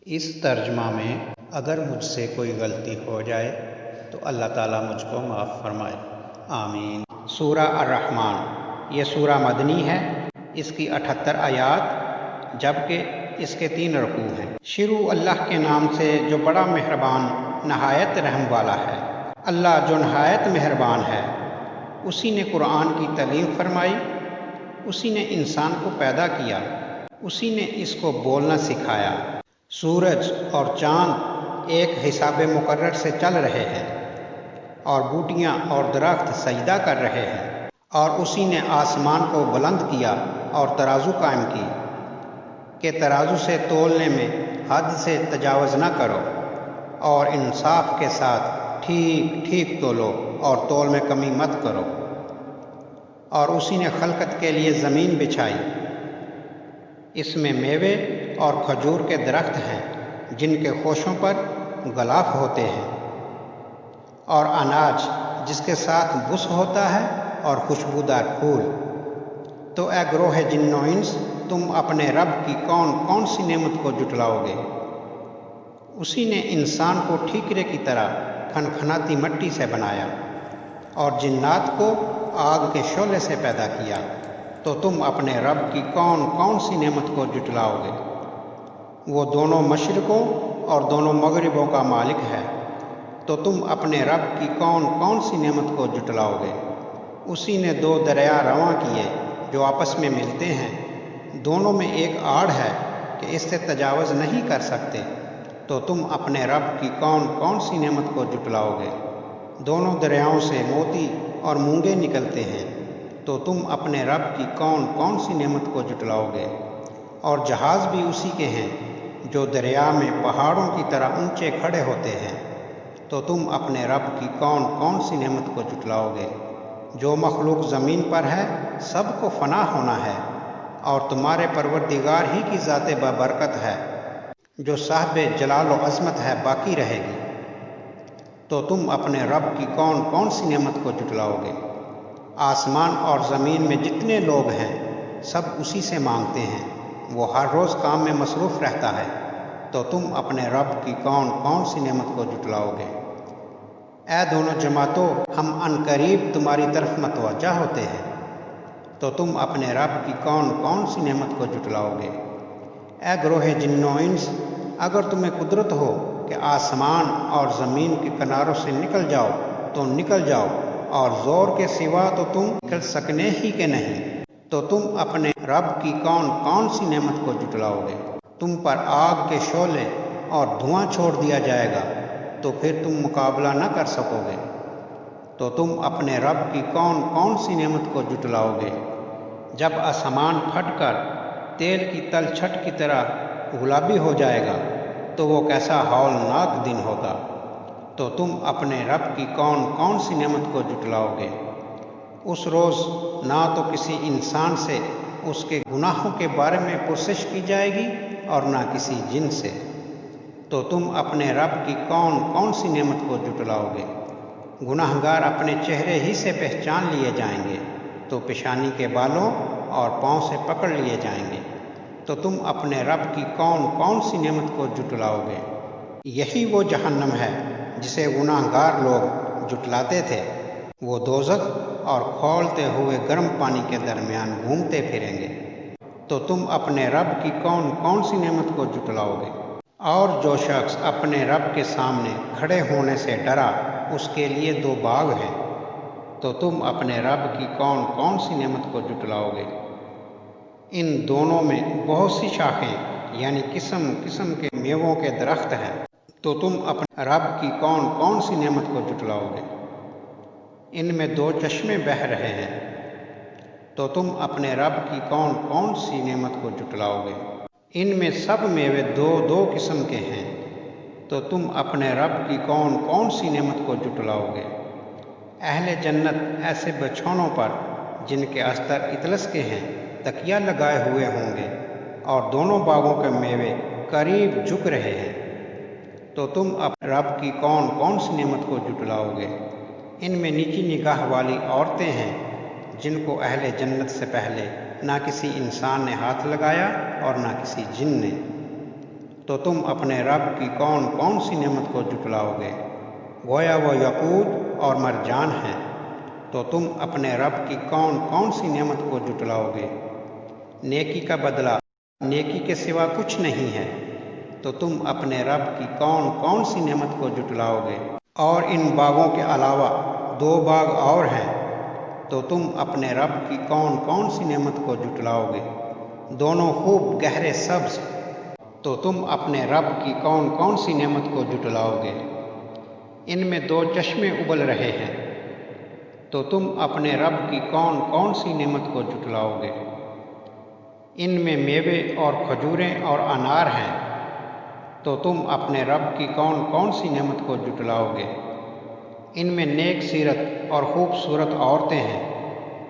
اس ترجمہ میں اگر مجھ سے کوئی غلطی ہو جائے تو اللہ تعالیٰ مجھ کو معاف فرمائے، آمین۔ سورہ الرحمن، یہ سورہ مدنی ہے، اس کی 78 آیات جبکہ اس کے 3 رکوع ہیں۔ شروع اللہ کے نام سے جو بڑا مہربان نہایت رحم والا ہے۔ اللہ جو نہایت مہربان ہے، اسی نے قرآن کی تعلیم فرمائی، اسی نے انسان کو پیدا کیا، اسی نے اس کو بولنا سکھایا۔ سورج اور چاند ایک حساب مقرر سے چل رہے ہیں، اور بوٹیاں اور درخت سجدہ کر رہے ہیں، اور اسی نے آسمان کو بلند کیا اور ترازو قائم کی کہ ترازو سے تولنے میں حد سے تجاوز نہ کرو، اور انصاف کے ساتھ ٹھیک ٹھیک تولو اور تول میں کمی مت کرو۔ اور اسی نے خلقت کے لیے زمین بچھائی، اس میں میوے اور کھجور کے درخت ہیں جن کے خوشوں پر غلاف ہوتے ہیں، اور اناج جس کے ساتھ بس ہوتا ہے اور خوشبودار پھول۔ تو اے گروہ جن و انس، تم اپنے رب کی کون کون سی نعمت کو جھٹلاؤ گے؟ اسی نے انسان کو ٹھیکرے کی طرح کھنکھناتی مٹی سے بنایا، اور جنات کو آگ کے شعلے سے پیدا کیا۔ تو تم اپنے رب کی کون کون سی نعمت کو جھٹلاؤ گے؟ وہ دونوں مشرقوں اور دونوں مغربوں کا مالک ہے۔ تو تم اپنے رب کی کون کون سی نعمت کو جھٹلاؤ گے؟ اسی نے 2 دریا رواں کیے جو آپس میں ملتے ہیں، دونوں میں ایک آڑ ہے کہ اس سے تجاوز نہیں کر سکتے۔ تو تم اپنے رب کی کون کون سی نعمت کو جھٹلاؤ گے؟ دونوں دریاؤں سے موتی اور مونگے نکلتے ہیں۔ تو تم اپنے رب کی کون کون سی نعمت کو جھٹلاؤ گے؟ اور جہاز بھی اسی کے ہیں جو دریا میں پہاڑوں کی طرح اونچے کھڑے ہوتے ہیں۔ تو تم اپنے رب کی کون کون سی نعمت کو جھٹلاؤ گے؟ جو مخلوق زمین پر ہے سب کو فنا ہونا ہے، اور تمہارے پروردگار ہی کی ذات بابرکت ہے جو صاحب جلال و عظمت ہے، باقی رہے گی۔ تو تم اپنے رب کی کون کون سی نعمت کو جھٹلاؤ گے؟ آسمان اور زمین میں جتنے لوگ ہیں سب اسی سے مانگتے ہیں، وہ ہر روز کام میں مصروف رہتا ہے۔ تو تم اپنے رب کی کون کون سی نعمت کو جھٹلاؤ گے؟ اے دونوں جماعتوں، ہم عنقریب تمہاری طرف متوجہ ہوتے ہیں۔ تو تم اپنے رب کی کون کون سی نعمت کو جھٹلاؤ گے؟ اے گروہ جن و انس، اگر تمہیں قدرت ہو کہ آسمان اور زمین کے کناروں سے نکل جاؤ تو نکل جاؤ، اور زور کے سوا تو تم نکل سکنے ہی کہ نہیں۔ تو تم اپنے رب کی کون کون سی نعمت کو جھٹلاؤ گے؟ تم پر آگ کے شعلے اور دھواں چھوڑ دیا جائے گا، تو پھر تم مقابلہ نہ کر سکو گے۔ تو تم اپنے رب کی کون کون سی نعمت کو جھٹلاؤ گے؟ جب آسمان پھٹ کر تیل کی تل چھٹ کی طرح گلابی ہو جائے گا تو وہ کیسا ہولناک دن ہوگا۔ تو تم اپنے رب کی کون کون سی نعمت کو جھٹلاؤ گے؟ اس روز نہ تو کسی انسان سے اس کے گناہوں کے بارے میں پرسش کی جائے گی اور نہ کسی جن سے۔ تو تم اپنے رب کی کون کون سی نعمت کو جھٹلاؤ گے؟ گناہگار اپنے چہرے ہی سے پہچان لیے جائیں گے، تو پیشانی کے بالوں اور پاؤں سے پکڑ لیے جائیں گے۔ تو تم اپنے رب کی کون کون سی نعمت کو جھٹلاؤ گے؟ یہی وہ جہنم ہے جسے گناہگار لوگ جھٹلاتے تھے، وہ دوزخ اور کھولتے ہوئے گرم پانی کے درمیان گھومتے پھریں گے۔ تو تم اپنے رب کی کون کون سی نعمت کو جھٹلاؤ گے؟ اور جو شخص اپنے رب کے سامنے کھڑے ہونے سے ڈرا، اس کے لیے 2 باغ ہیں۔ تو تم اپنے رب کی کون کون سی نعمت کو جھٹلاؤ گے؟ ان دونوں میں بہت سی شاخیں یعنی قسم قسم کے میووں کے درخت ہیں۔ تو تم اپنے رب کی کون کون سی نعمت کو جھٹلاؤ گے؟ ان میں 2 چشمے بہہ رہے ہیں۔ تو تم اپنے رب کی کون کون سی نعمت کو جھٹلاؤ گے؟ ان میں سب میوے 2 قسم کے ہیں۔ تو تم اپنے رب کی کون کون سی نعمت کو جھٹلاؤ گے؟ اہل جنت ایسے بچھونوں پر جن کے استر اطلس کے ہیں تکیہ لگائے ہوئے ہوں گے، اور دونوں باغوں کے میوے قریب جھک رہے ہیں۔ تو تم اپنے رب کی کون کون سی نعمت کو جھٹلاؤ گے؟ ان میں نیچی نگاہ والی عورتیں ہیں جن کو اہل جنت سے پہلے نہ کسی انسان نے ہاتھ لگایا اور نہ کسی جن نے۔ تو تم اپنے رب کی کون کون سی نعمت کو جھٹلاؤ گے؟ گویا وہ یقوت اور مرجان ہیں، تو تم اپنے رب کی کون کون سی نعمت کو جھٹلاؤ گے؟ نیکی کا بدلہ نیکی کے سوا کچھ نہیں ہے، تو تم اپنے رب کی کون کون سی نعمت کو جھٹلاؤ گے؟ اور ان باغوں کے علاوہ 2 باغ اور ہیں، تو تم اپنے رب کی کون کون سی نعمت کو جھٹلاؤ گے؟ دونوں خوب گہرے سبز، تو تم اپنے رب کی کون کون سی نعمت کو جھٹلاؤ گے؟ ان میں 2 چشمے ابل رہے ہیں، تو تم اپنے رب کی کون کون سی نعمت کو جھٹلاؤ گے؟ ان میں میوے اور کھجوریں اور انار ہیں، تو تم اپنے رب کی کون کون سی نعمت کو جھٹلاؤ گے؟ ان میں نیک سیرت اور خوبصورت عورتیں ہیں،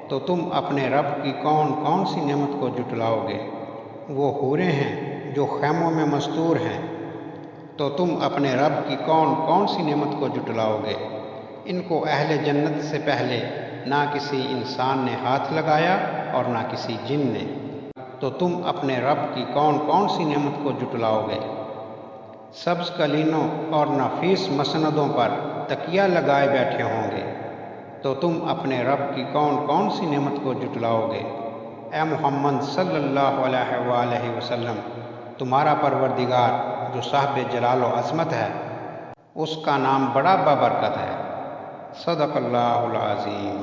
تو تم اپنے رب کی کون کون سی نعمت کو جھٹلاؤ گے؟ وہ حوریں ہیں جو خیموں میں مستور ہیں، تو تم اپنے رب کی کون کون سی نعمت کو جھٹلاؤ گے؟ ان کو اہل جنت سے پہلے نہ کسی انسان نے ہاتھ لگایا اور نہ کسی جن نے، تو تم اپنے رب کی کون کون سی نعمت کو جھٹلاؤ گے؟ سبز قلینوں اور نفیس مسندوں پر تکیہ لگائے بیٹھے ہوں گے، تو تم اپنے رب کی کون کون سی نعمت کو جھٹلاؤ گے؟ اے محمد صلی اللہ علیہ وآلہ وسلم، تمہارا پروردگار جو صاحب جلال و عظمت ہے، اس کا نام بڑا بابرکت ہے۔ صدق اللہ العظیم۔